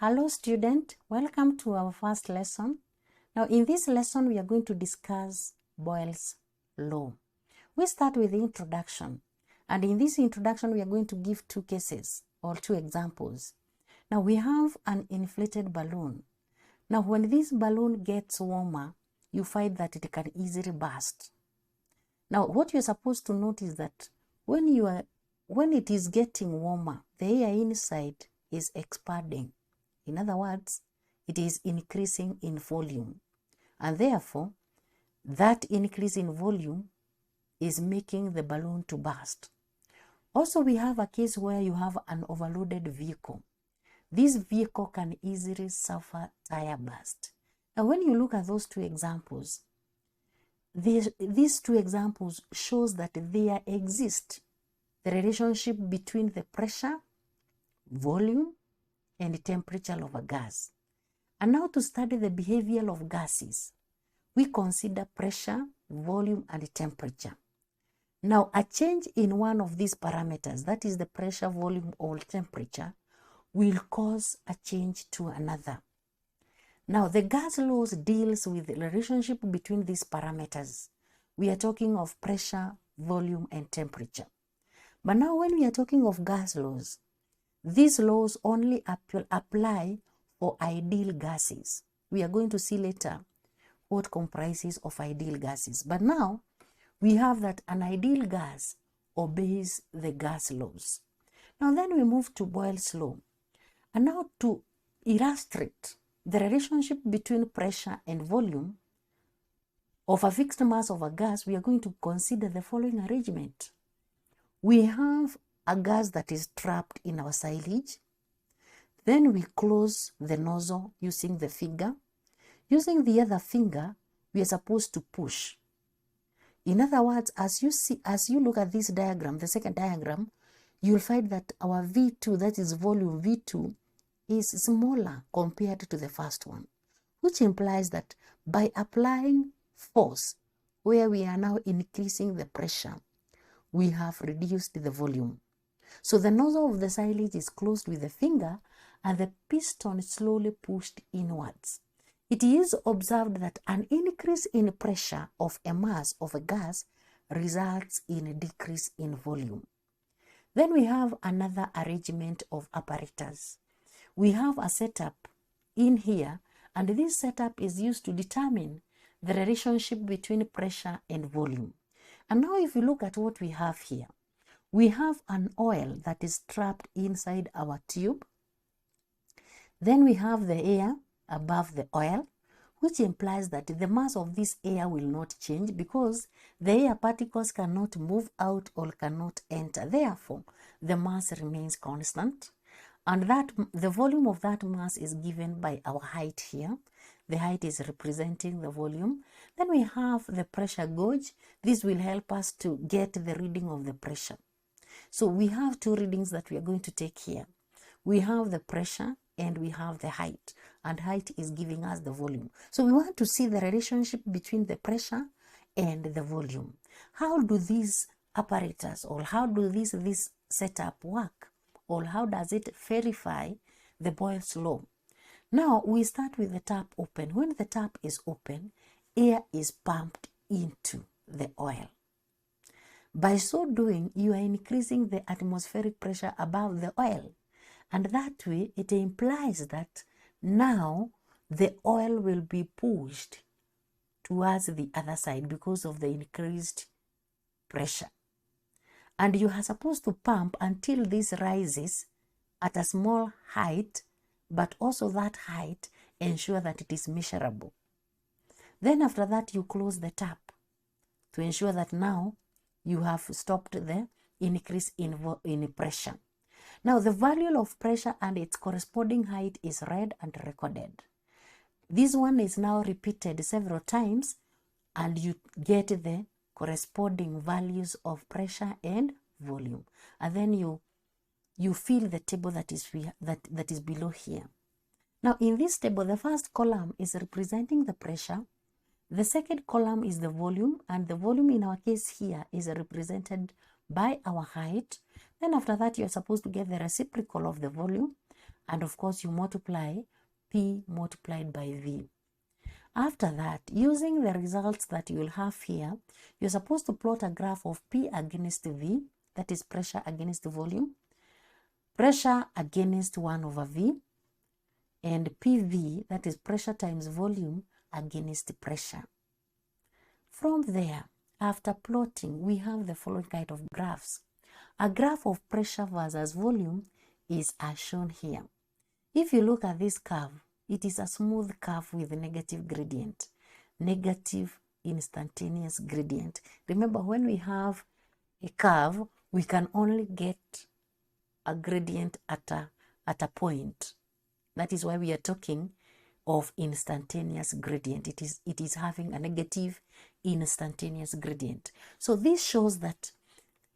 Hello student, welcome to our first lesson. Now in this lesson we are going to discuss Boyles Law. We start with the introduction, and in this introduction we are going to give two cases or two examples. Now we have an inflated balloon. Now when this balloon gets warmer, you find that it can easily burst. Now what you're supposed to note is that when it is getting warmer, the air inside is expanding. In other words, it is increasing in volume, and therefore that increase in volume is making the balloon to burst. Also, we have a case where you have an overloaded vehicle. This vehicle can easily suffer tire burst. Now, when you look at those two examples, these two examples shows that there exists the relationship between the pressure, volume, and the temperature of a gas. And now to study the behavior of gases, we consider pressure, volume, and temperature. Now, a change in one of these parameters, that is the pressure, volume, or temperature, will cause a change to another. Now, the gas laws deals with the relationship between these parameters. We are talking of pressure, volume, and temperature. But now when we are talking of gas laws, these laws only apply for ideal gases. We are going to see later what comprises of ideal gases. But now we have that an ideal gas obeys the gas laws. Now then we move to Boyles Law. And now to illustrate the relationship between pressure and volume of a fixed mass of a gas, we are going to consider the following arrangement. We have a gas that is trapped in our silage. Then we close the nozzle using the finger. Using the other finger, we are supposed to push. In other words, as you look at this diagram, the second diagram, you'll find that our V2, that is volume V2, is smaller compared to the first one, which implies that by applying force, where we are now increasing the pressure, we have reduced the volume. So the nozzle of the silage is closed with the finger and the piston is slowly pushed inwards. It is observed that an increase in pressure of a mass of a gas results in a decrease in volume. Then we have another arrangement of apparatus. We have a setup in here, and this setup is used to determine the relationship between pressure and volume. And now if you look at what we have here, we have an oil that is trapped inside our tube. Then we have the air above the oil, which implies that the mass of this air will not change because the air particles cannot move out or cannot enter. Therefore, the mass remains constant. And that the volume of that mass is given by our height here. The height is representing the volume. Then we have the pressure gauge. This will help us to get the reading of the pressure. So we have two readings that we are going to take here. We have the pressure and we have the height, and height is giving us the volume. So we want to see the relationship between the pressure and the volume. How do these apparatus, or how do this setup work, or how does it verify the Boyles Law? Now we start with the tap open. When the tap is open, air is pumped into the oil. By so doing, you are increasing the atmospheric pressure above the oil. And that way, it implies that now the oil will be pushed towards the other side because of the increased pressure. And you are supposed to pump until this rises at a small height, but also that height ensure that it is measurable. Then after that, you close the tap to ensure that now you have stopped the increase in pressure. Now the value of pressure and its corresponding height is read and recorded. This one is now repeated several times and you get the corresponding values of pressure and volume. And then you fill the table that is below here. Now in this table, the first column is representing the pressure. The second column is the volume, and the volume in our case here is represented by our height. Then after that, you're supposed to get the reciprocal of the volume, and of course you multiply P multiplied by V. After that, using the results that you will have here, you're supposed to plot a graph of P against V, that is pressure against volume, pressure against 1 over V, and PV, that is pressure times volume against pressure. From there, after plotting, we have the following kind of graphs. A graph of pressure versus volume is as shown here. If you look at this curve, it is a smooth curve with a negative gradient, negative instantaneous gradient. Remember, when we have a curve, we can only get a gradient at a point. That is why we are talking of instantaneous gradient. It is having a negative instantaneous gradient. So this shows that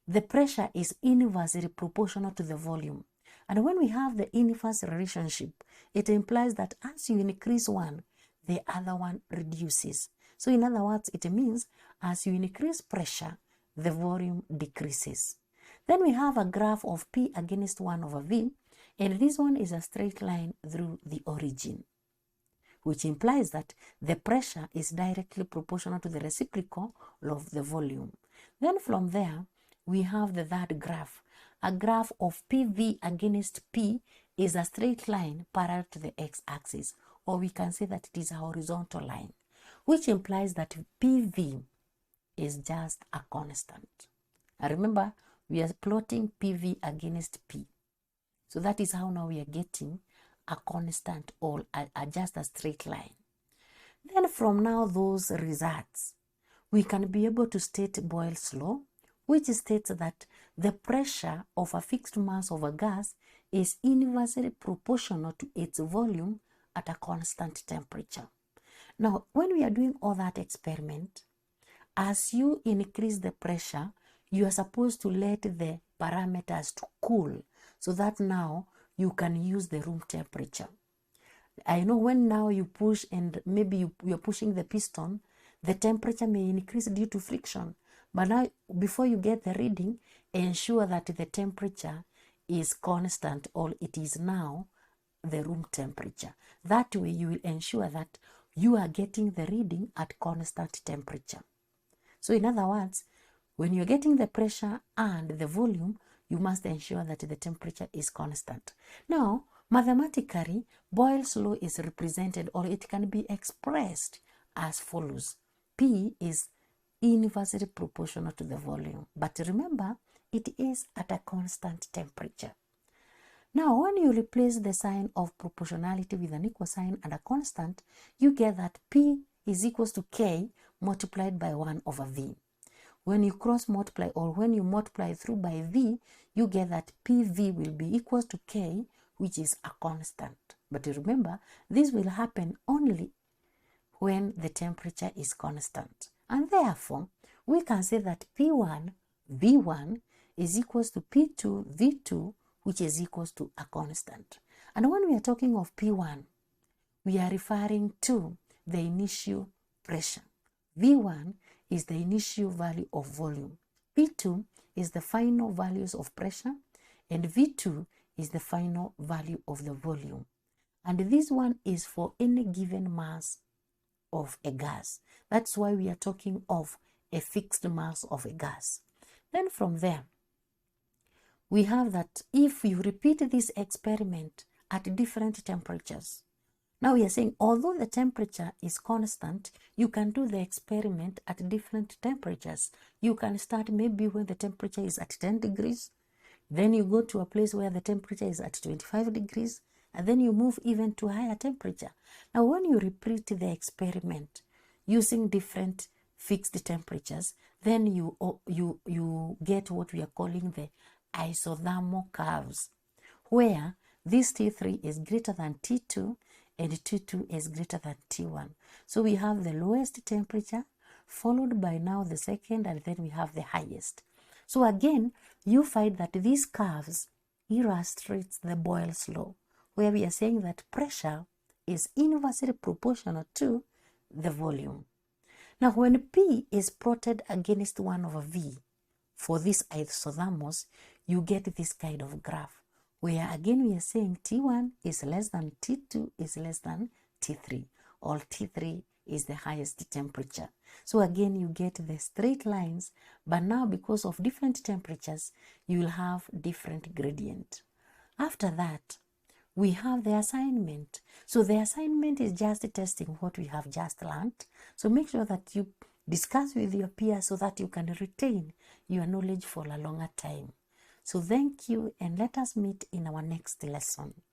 the pressure is inversely proportional to the volume. And when we have the inverse relationship, it implies that as you increase one, the other one reduces. So in other words, it means as you increase pressure, the volume decreases. Then we have a graph of P against 1 over V, and this one is a straight line through the origin, which implies that the pressure is directly proportional to the reciprocal of the volume. Then from there, we have the third graph. A graph of PV against P is a straight line parallel to the x-axis, or we can say that it is a horizontal line, which implies that PV is just a constant. And remember, we are plotting PV against P. So that is how now we are getting a constant or just a straight line. Then from now those results, we can be able to state Boyles law, which states that the pressure of a fixed mass of a gas is inversely proportional to its volume at a constant temperature. Now, when we are doing all that experiment, as you increase the pressure, you are supposed to let the parameters to cool so that now you can use the room temperature. I know when now you push and maybe you're pushing the piston, the temperature may increase due to friction. But now, before you get the reading, ensure that the temperature is constant, or it is now the room temperature. That way you will ensure that you are getting the reading at constant temperature. So in other words, when you're getting the pressure and the volume, you must ensure that the temperature is constant. Now, mathematically, Boyles law is represented, or it can be expressed as follows. P is inversely proportional to the volume. But remember, it is at a constant temperature. Now, when you replace the sign of proportionality with an equal sign and a constant, you get that P is equals to K multiplied by 1 over V. When you cross multiply, or when you multiply through by V, you get that PV will be equals to K, which is a constant. But remember, this will happen only when the temperature is constant. And therefore, we can say that P1 V1 is equals to P2 V2, which is equals to a constant. And when we are talking of P1, we are referring to the initial pressure. V1 is the initial value of volume. P2 is the final values of pressure, and V2 is the final value of the volume. And this one is for any given mass of a gas. That's why we are talking of a fixed mass of a gas. Then from there, we have that if you repeat this experiment at different temperatures, now we are saying although the temperature is constant, you can do the experiment at different temperatures. You can start maybe when the temperature is at 10 degrees, then you go to a place where the temperature is at 25 degrees, and then you move even to a higher temperature. Now, when you repeat the experiment using different fixed temperatures, then you get what we are calling the isothermal curves, where this T3 is greater than T2 and T2 is greater than T1. So we have the lowest temperature, followed by now the second, and then we have the highest. So again, you find that these curves illustrates the Boyles law, where we are saying that pressure is inversely proportional to the volume. Now, when P is plotted against 1 over V for this isothermals, you get this kind of graph, where again we are saying T1 is less than T2 is less than T3, or T3 is the highest temperature. So again, you get the straight lines, but now because of different temperatures, you will have different gradient. After that, we have the assignment. So the assignment is just testing what we have just learned. So make sure that you discuss with your peers so that you can retain your knowledge for a longer time. So thank you, and let us meet in our next lesson.